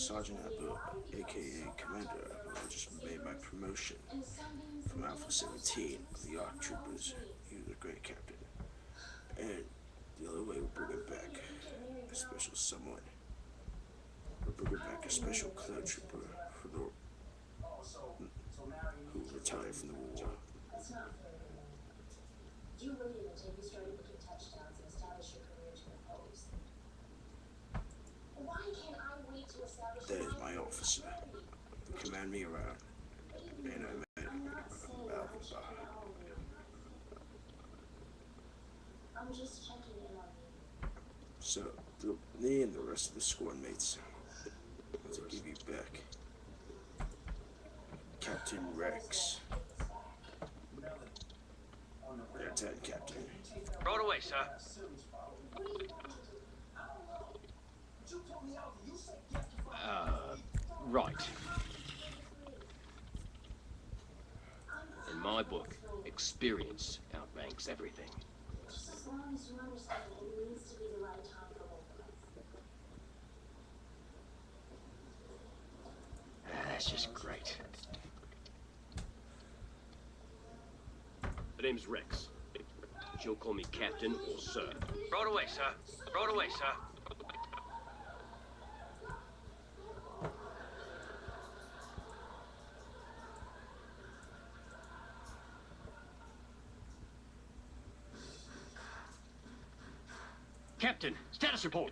Sergeant Abu, aka Commander Abu, just made my promotion from Alpha 17 of the ARC Troopers. He was a great captain. And the only way we're bringing back a special someone, we're bringing back a special cloud trooper for the who retired from the war. You waited until you started making touchdowns and established your career to impose. Why can't I wait to establish? That is my officer. Command me around. And I met I'm just checking in on you. So, me and the rest of the squad mates want to give you back Captain Rex. Lieutenant Captain. Right away, sir. Right. In my book, experience outranks everything. Just as long as you understand it needs to be the right time for both of us. That's just great. The name's Rex. She'll call me Captain or Sir. Right away, sir. Right away, sir. Captain, status report.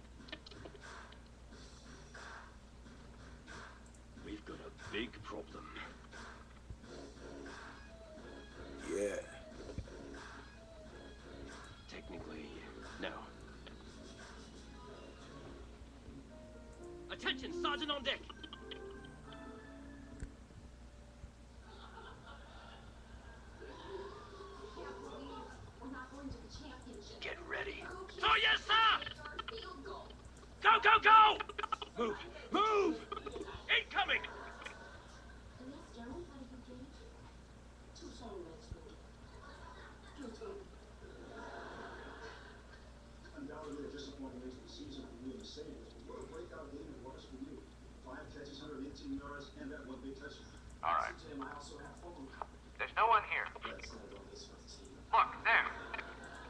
We've got a big problem. Yeah. Technically, no. Attention, Sergeant on deck! Get ready. Oh, yes, sir! Go, go, go! Move, move! Incoming! Undoubtedly a disappointing end to the season for you and the Saints. What a breakout game it was for you. 5 catches, 118 yards, and that one big touchdown. All right. Tim, I also have fun. There's no one here. That's not on this one, team. Look, there.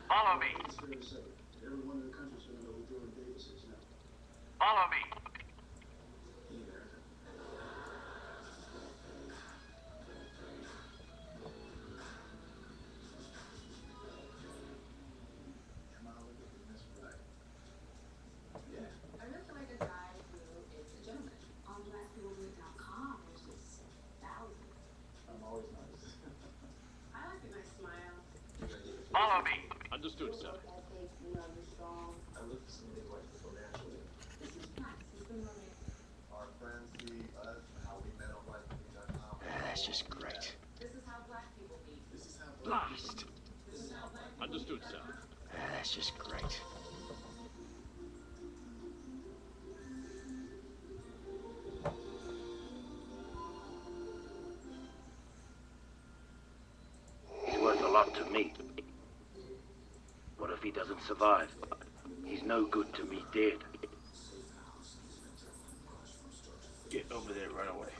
Follow me. It's fair to say, everyone in the country's going to know who Jordan Davis is now. Follow me. Hey, America. Come on, look at this right. Yeah. I really like a guy who is a gentleman. On blackpeoplemove.com, there's just thousands. I'm always nice. I like a nice smile. Follow me. Understood, sir. I look for somebody who likes to go naturally. This is nice. He's been running. Our friends see us, how we met on Black.com. That's just great. This is how black people meet. This is how Blast! This is how black people Understood, meet. sir. That's just great. He's worth a lot to me. What if he doesn't survive? He's no good to me dead. Get over there right away.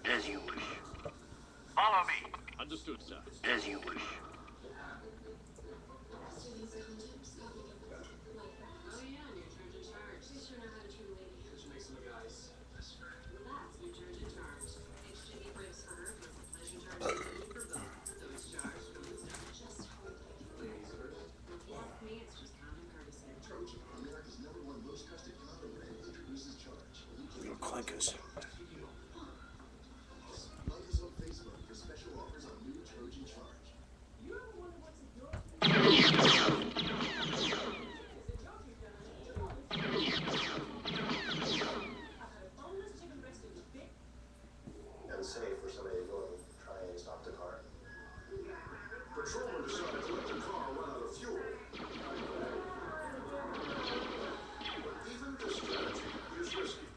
As you wish. Follow me. Understood, sir. As you wish. Oh yeah, and you're charged in charge. You sure know how to treat a lady. Did you make some guys? That's right. That's your charge in charge. HTV breaks for her, plus a pleasure charge for both. So it's charged from the start. Just hold it. If you ask me, it's just common courtesy. Trojan, America's #1 most trusted condo brand, introduces Charge. You're clankers. Like us on Facebook for special offers on new Trojan Charge. You ever wonder what's in your and safe for somebody to go and try and stop the car. Patrolman decided to let the car run out of fuel. But even this strategy is risky.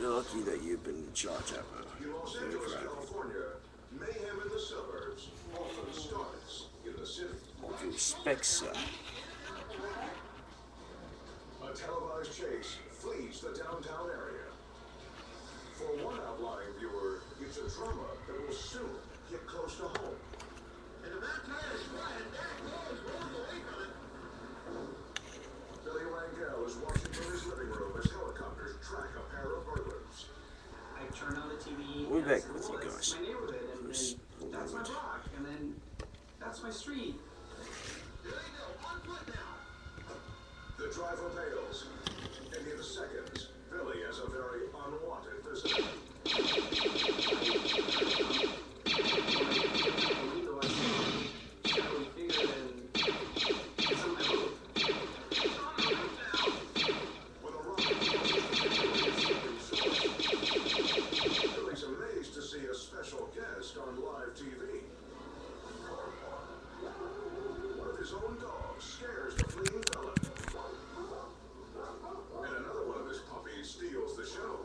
You're lucky that you've been in charge of it. In Los Angeles, California, mayhem in the suburbs often starts in the city. With respect, sir. A televised chase flees the downtown area. For one outlying viewer, it's a drama that will soon get close to home. And the back tire is flat, and there it goes, rolling away from it. Billy Rangel is watching from his living room as helicopters track a pair of burglars. I turn on the TV. We're and I back say, with well, you it's guys. my neighborhood, and that's my block, and then that's my street. There you go, on foot now. The driver bails, and in seconds, Billy has a very unwanted visitor. When a robber Billy's amazed to see a special guest on live TV. One of his own dogs scares the fleeing fella. And another one of his puppies steals the show.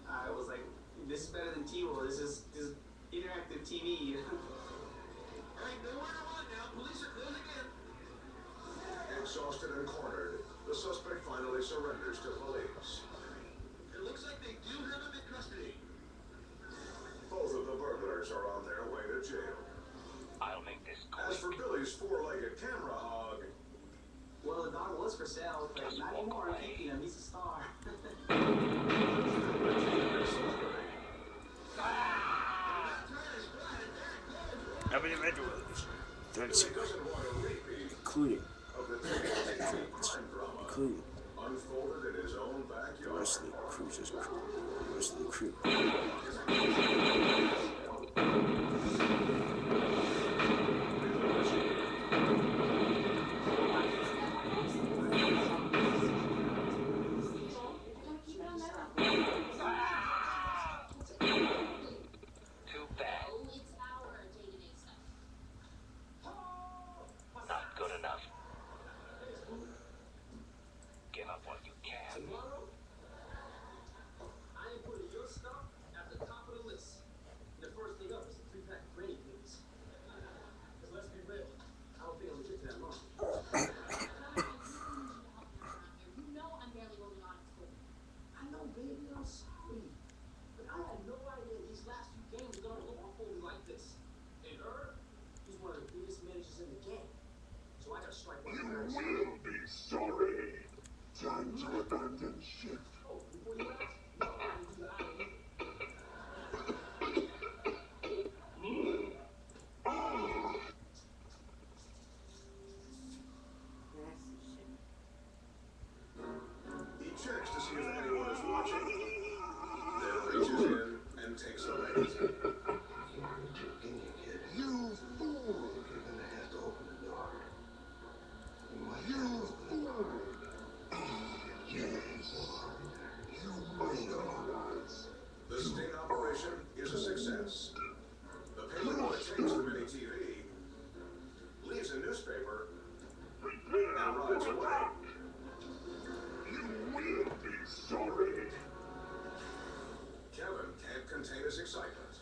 I was like, this is better than T-Will. This is interactive TV. Exhausted and cornered, the suspect finally surrenders to police. It looks like they do have him in custody. Both of the burglars are on their way to jail. I'll make this As for Billy's four-legged camera hog, Well, the dog was for sale, but Just not walk anymore. I'm away. keeping him. He's a star. How many individuals? 36. doesn't want a repeat Including of the crime drama unfolded in his own the backyard. rest of the cruiser's crew. The rest of the crew. Too bad. It's our day-to-day stuff. Not good enough. Give up what you can. I am putting your stuff at the top of the list. The first thing up is a 3-pack of Granny Goodies. Because let's be real, I don't think I'm gonna get to that long. You know I'm barely holding on to school. I know, baby, I'm sorry. But I had no idea these last few games were gonna go off on me like this. And he's one of the biggest managers in the game. So I gotta strike one first. Will be sorry. Time to abandon ship. Oh, before you ask? No, I didn't do that either. He checks to see if anyone is watching, then reaches in and takes the lead. You fool! You're gonna have to open the door. You fool! Yes. You must realize. The sting operation is a success. The paperboy takes the mini TV, leaves a newspaper, and rides away. You will be sorry. Kevin can't contain his excitement.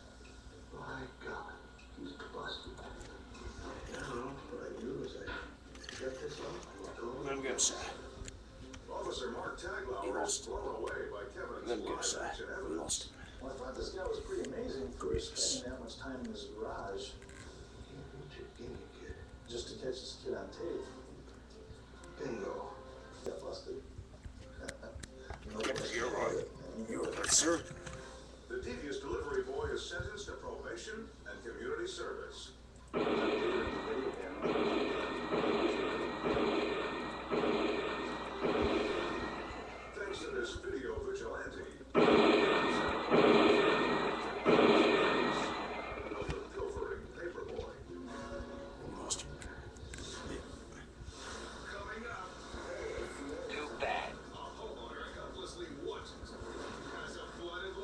My God, he's busted. I don't know. What I do is I shut this off. Let him go, sir. Officer Mark He Taglauer is lost. blown away by Kevin's Let him go, sir. live-action We evidence. lost him. Well, I thought this guy was pretty amazing for Jesus. spending that much time in his garage Gimme, kid. just to catch this kid on tape. Bingo. Got busted. You're right. You're right, sir. The devious delivery boy is sentenced to probation and community service. Thanks to this video vigilante, of the pilfering paperboy. We lost him. Coming up, Too bad. a homeowner helplessly watches as a flooded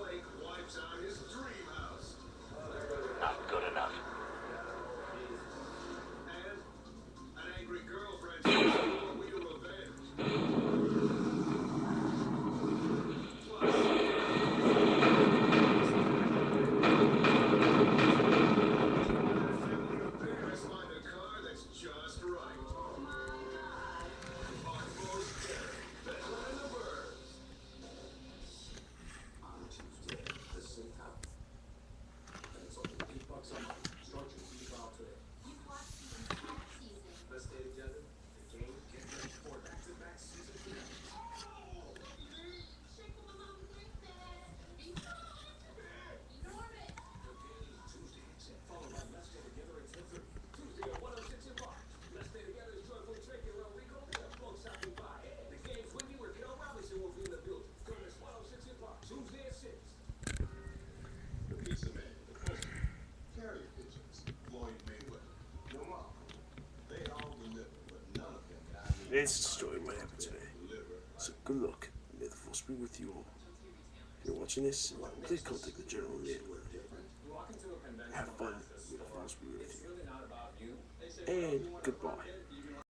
It's the story of what happened today. So good luck. May the force be with you all. If you're watching this, please contact the general mail. Have fun. May the force be with you. And goodbye.